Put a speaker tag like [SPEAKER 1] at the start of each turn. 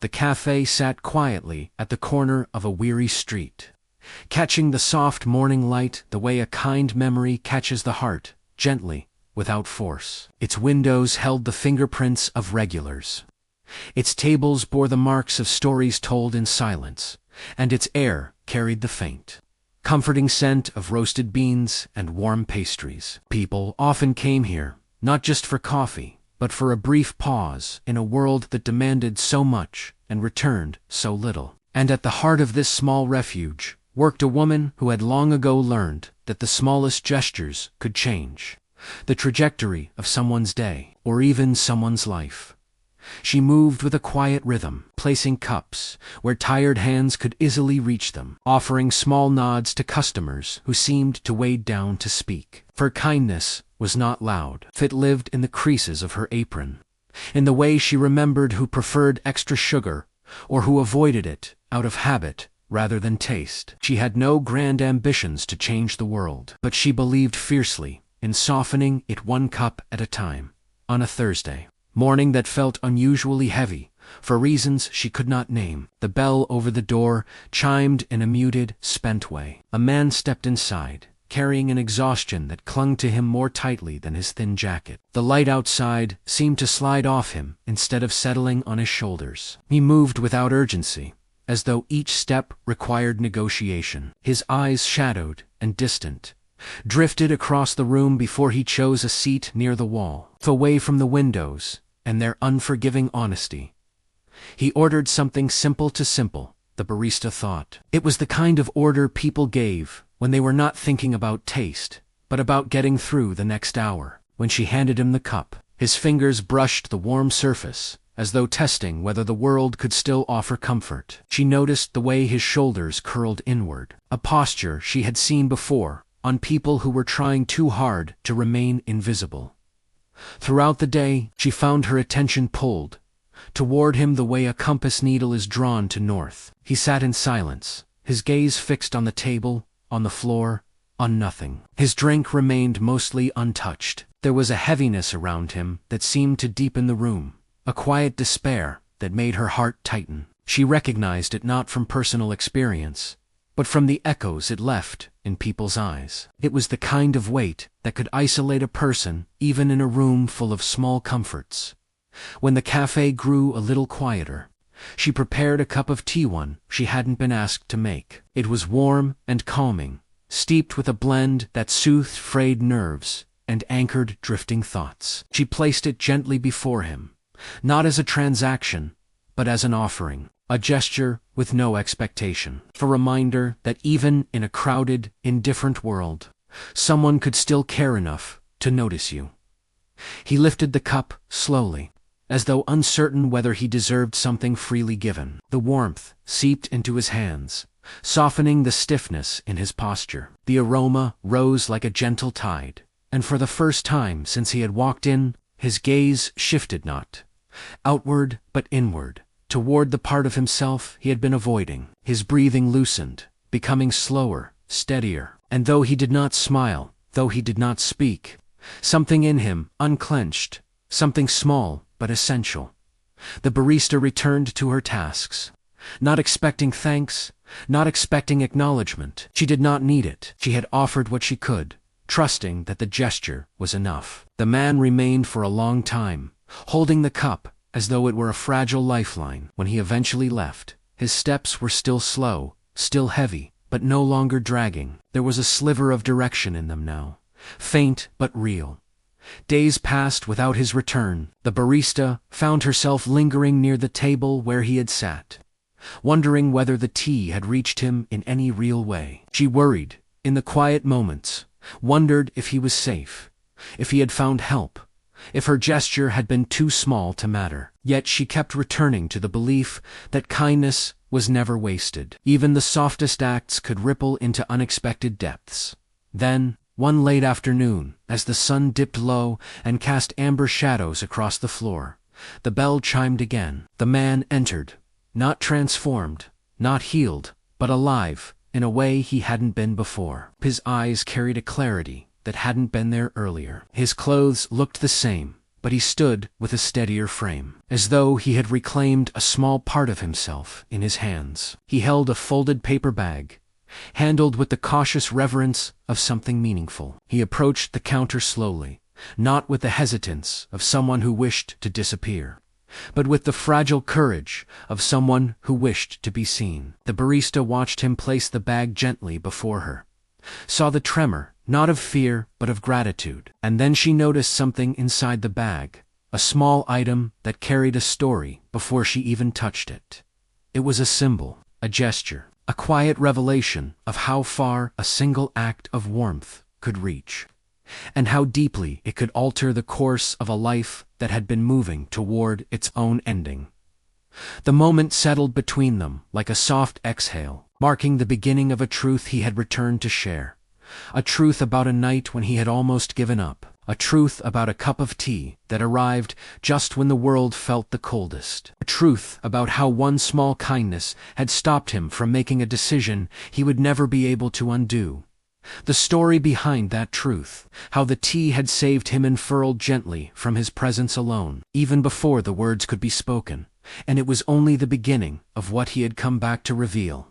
[SPEAKER 1] The café sat quietly at the corner of a weary street, catching the soft morning light the way a kind memory catches the heart, gently, without force. Its windows held the fingerprints of regulars. Its tables bore the marks of stories told in silence, and its air carried the faint, comforting scent of roasted beans and warm pastries. People often came here, not just for coffee, but for a brief pause in a world that demanded so much and returned so little. And at the heart of this small refuge worked a woman who had long ago learned that the smallest gestures could change the trajectory of someone's day, or even someone's life. She moved with a quiet rhythm, placing cups where tired hands could easily reach them, offering small nods to customers who seemed to weighed down to speak. For kindness was not loud. It lived in the creases of her apron, in the way she remembered who preferred extra sugar or who avoided it out of habit rather than taste. She had no grand ambitions to change the world, but she believed fiercely in softening it one cup at a time. On a Thursday morning that felt unusually heavy, for reasons she could not name, the bell over the door chimed in a muted, spent way. A man stepped inside, carrying an exhaustion that clung to him more tightly than his thin jacket. The light outside seemed to slide off him instead of settling on his shoulders. He moved without urgency, as though each step required negotiation. His eyes, shadowed and distant, drifted across the room before he chose a seat near the wall, away from the windows and their unforgiving honesty. He ordered something simple, the barista thought. It was the kind of order people gave when they were not thinking about taste, but about getting through the next hour. When she handed him the cup, his fingers brushed the warm surface, as though testing whether the world could still offer comfort. She noticed the way his shoulders curled inward, a posture she had seen before on people who were trying too hard to remain invisible. Throughout the day, she found her attention pulled toward him the way a compass needle is drawn to north. He sat in silence, his gaze fixed on the table, on the floor, on nothing. His drink remained mostly untouched. There was a heaviness around him that seemed to deepen the room, a quiet despair that made her heart tighten. She recognized it not from personal experience, but from the echoes it left in people's eyes. It was the kind of weight that could isolate a person even in a room full of small comforts. When the café grew a little quieter, she prepared a cup of tea, one she hadn't been asked to make. It was warm and calming, steeped with a blend that soothed frayed nerves and anchored drifting thoughts. She placed it gently before him, not as a transaction, but as an offering, a gesture with no expectation, a reminder that even in a crowded, indifferent world, someone could still care enough to notice you. He lifted the cup slowly, as though uncertain whether he deserved something freely given. The warmth seeped into his hands, softening the stiffness in his posture. The aroma rose like a gentle tide, and for the first time since he had walked in, his gaze shifted not outward but inward, toward the part of himself he had been avoiding. His breathing loosened, becoming slower, steadier, and though he did not smile, though he did not speak, something in him unclenched, something small but essential. The barista returned to her tasks, not expecting thanks, not expecting acknowledgement. She did not need it. She had offered what she could, trusting that the gesture was enough. The man remained for a long time, holding the cup as though it were a fragile lifeline. When he eventually left, his steps were still slow, still heavy, but no longer dragging. There was a sliver of direction in them now, faint but real. Days passed without his return. The barista found herself lingering near the table where he had sat, wondering whether the tea had reached him in any real way. She worried, in the quiet moments, wondered if he was safe, if he had found help, if her gesture had been too small to matter. Yet she kept returning to the belief that kindness was never wasted. Even the softest acts could ripple into unexpected depths. Then, one late afternoon, as the sun dipped low and cast amber shadows across the floor, the bell chimed again. The man entered, not transformed, not healed, but alive, in a way he hadn't been before. His eyes carried a clarity that hadn't been there earlier. His clothes looked the same, but he stood with a steadier frame, as though he had reclaimed a small part of himself in his hands. He held a folded paper bag, handled with the cautious reverence of something meaningful. He approached the counter slowly, not with the hesitance of someone who wished to disappear, but with the fragile courage of someone who wished to be seen. The barista watched him place the bag gently before her, saw the tremor, not of fear but of gratitude, and then she noticed something inside the bag, a small item that carried a story before she even touched it. It was a symbol, a gesture, a quiet revelation of how far a single act of warmth could reach, and how deeply it could alter the course of a life that had been moving toward its own ending. The moment settled between them like a soft exhale, marking the beginning of a truth he had returned to share, a truth about a night when he had almost given up, a truth about a cup of tea that arrived just when the world felt the coldest, a truth about how one small kindness had stopped him from making a decision he would never be able to undo. The story behind that truth, how the tea had saved him, unfurled gently from his presence alone, even before the words could be spoken, and it was only the beginning of what he had come back to reveal.